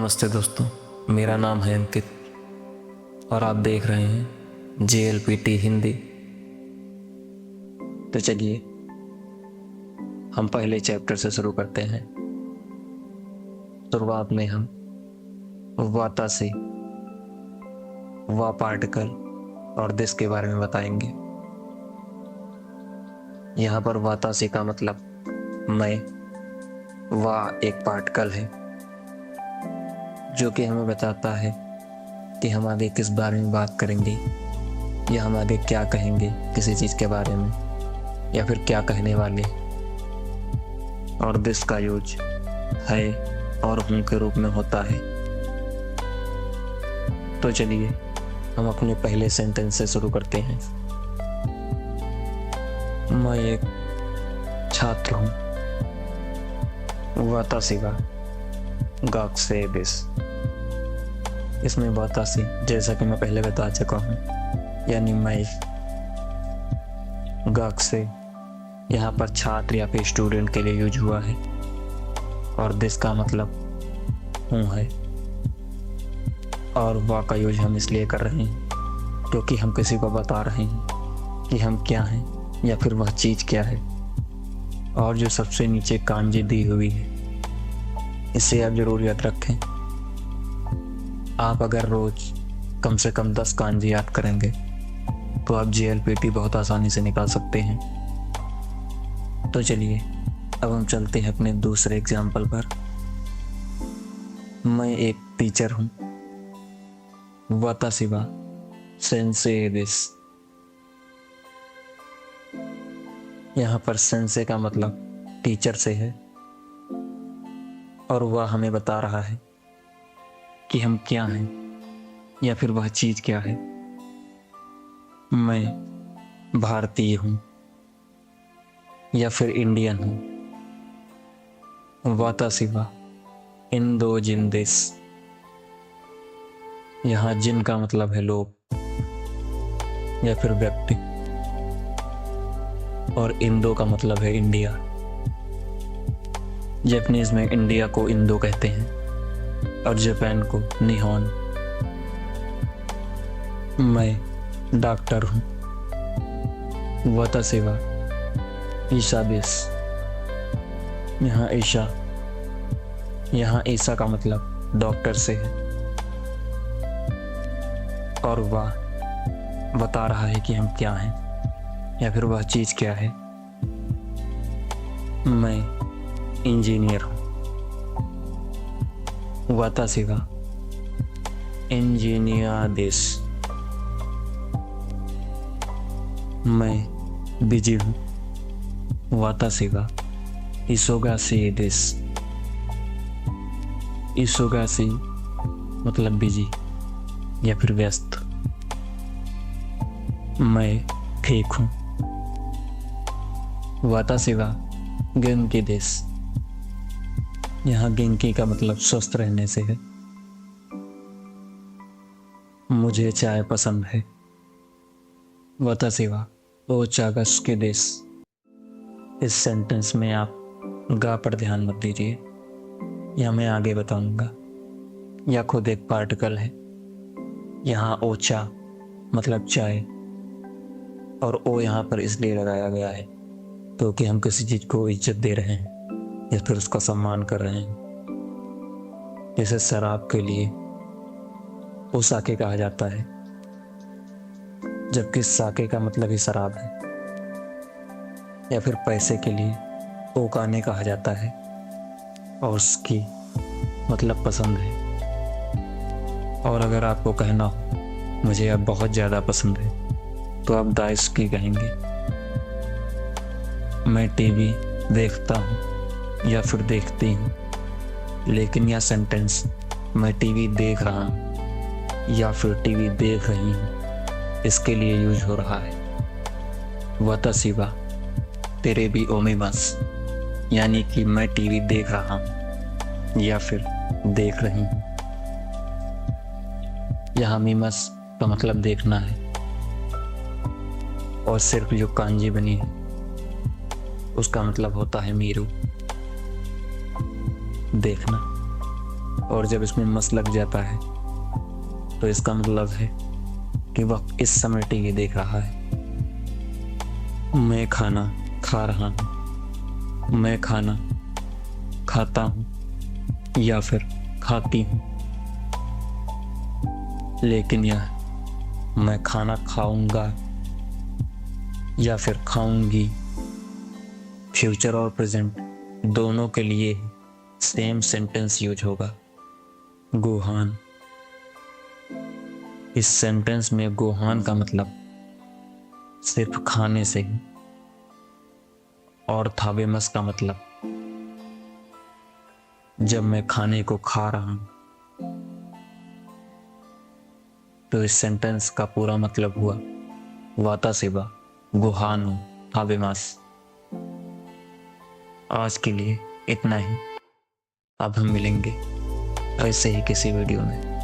नमस्ते दोस्तों, मेरा नाम है अंकित और आप देख रहे हैं JLPT हिंदी। तो चलिए हम पहले चैप्टर से शुरू करते हैं। शुरुआत में हम वातासी, वा पार्टिकल और दिस के बारे में बताएंगे। यहाँ पर वातासी का मतलब मैं, वा एक पार्टिकल है जो कि हमें बताता है कि हम आगे किस बारे में बात करेंगे या हम आगे क्या कहेंगे किसी चीज़ के बारे में या फिर क्या कहने वाले। और दिस का यूज है और हूँ के रूप में होता है। तो चलिए हम अपने पहले सेंटेंस से शुरू करते हैं। मैं एक छात्र हूँ। वातासी वा गाक से दिस। इसमें वातासी, जैसा कि मैं पहले बता चुका हूँ, यानी मैं, गाक से यहाँ पर छात्र या फिर स्टूडेंट के लिए यूज हुआ है और दिस का मतलब हूँ है। और वा का यूज हम इसलिए कर रहे हैं क्योंकि हम किसी को बता रहे हैं कि हम क्या हैं या फिर वह चीज़ क्या है। और जो सबसे नीचे कांजी दी हुई है, इसे आप जरूर याद रखें। आप अगर रोज कम से कम 10 कांजी याद करेंगे तो आप JLPT बहुत आसानी से निकाल सकते हैं। तो चलिए अब हम चलते हैं अपने दूसरे एग्जाम्पल पर। मैं एक टीचर हूँ। वातासी वा सेंसे दिस। यहाँ पर सेंसे का मतलब टीचर से है और वह हमें बता रहा है कि हम क्या हैं या फिर वह चीज़ क्या है। मैं भारतीय हूँ या फिर इंडियन हूँ। वातासी वा इंदो जिन देश। यहाँ जिन का मतलब है लोग या फिर व्यक्ति और इंदो का मतलब है इंडिया। जापानीज में इंडिया को इंदो कहते हैं और जापान को निहोन। मैं डॉक्टर हूँ। वातासी वा ईशा देश। यहाँ ईशा, यहाँ ईसा का मतलब डॉक्टर से है और वह बता रहा है कि हम क्या हैं या फिर वह चीज़ क्या है। मैं इंजीनियर हूँ। वातासी वा इंजीनियर देश। मैं बिजी हूँ। वातासी वा इसोगासी देश। इसोगासी मतलब बिजी या फिर व्यस्त। मैं ठीक हूँ। वातासी वा गेंकी देश। यहाँ गेंकी का मतलब स्वस्थ रहने से है। मुझे चाय पसंद है। वातासी वा ओचागस के देश। इस सेंटेंस में आप गा पर ध्यान मत दीजिए, यह मैं आगे बताऊंगा। यह खुद एक पार्टिकल है। यहाँ ओचा मतलब चाय और ओ यहाँ पर इसलिए लगाया गया है क्योंकि हम किसी चीज़ को इज्जत दे रहे हैं या फिर उसका सम्मान कर रहे हैं। जैसे शराब के लिए ओ साके कहा जाता है, जबकि साके का मतलब ही शराब है। या फिर पैसे के लिए ओकाने कहा जाता है और उसकी मतलब पसंद है। और अगर आपको कहना हो मुझे अब बहुत ज़्यादा पसंद है तो आप दाइस्की कहेंगे। मैं टीवी देखता हूँ या फिर देखती हूँ, लेकिन यह सेंटेंस मैं टीवी देख रहा हूँ या फिर टीवी देख रही हूँ इसके लिए यूज हो रहा है। वातासी वा तेरे भी ओमिमास, यानी कि मैं टीवी देख रहा हूँ या फिर देख रही हूँ। यहाँ मीमस का मतलब देखना है और सिर्फ जो कांजी बनी है उसका मतलब होता है मीरू, देखना। और जब इसमें मस लग जाता है तो इसका मतलब है कि वह इस समय टीवी देख रहा है। मैं खाना खा रहा हूँ, मैं खाना खाता हूँ या फिर खाती हूँ, लेकिन यह मैं खाना खाऊंगा या फिर खाऊंगी फ्यूचर और प्रेजेंट दोनों के लिए सेम सेंटेंस यूज होगा, गोहान। इस सेंटेंस में गोहान का मतलब सिर्फ खाने से ही, और थावेमस का मतलब जब मैं खाने को खा रहा हूं। तो इस सेंटेंस का पूरा मतलब हुआ वातासेवा गुहानु थावेमास। आज के लिए इतना ही। अब हम मिलेंगे ऐसे ही किसी वीडियो में।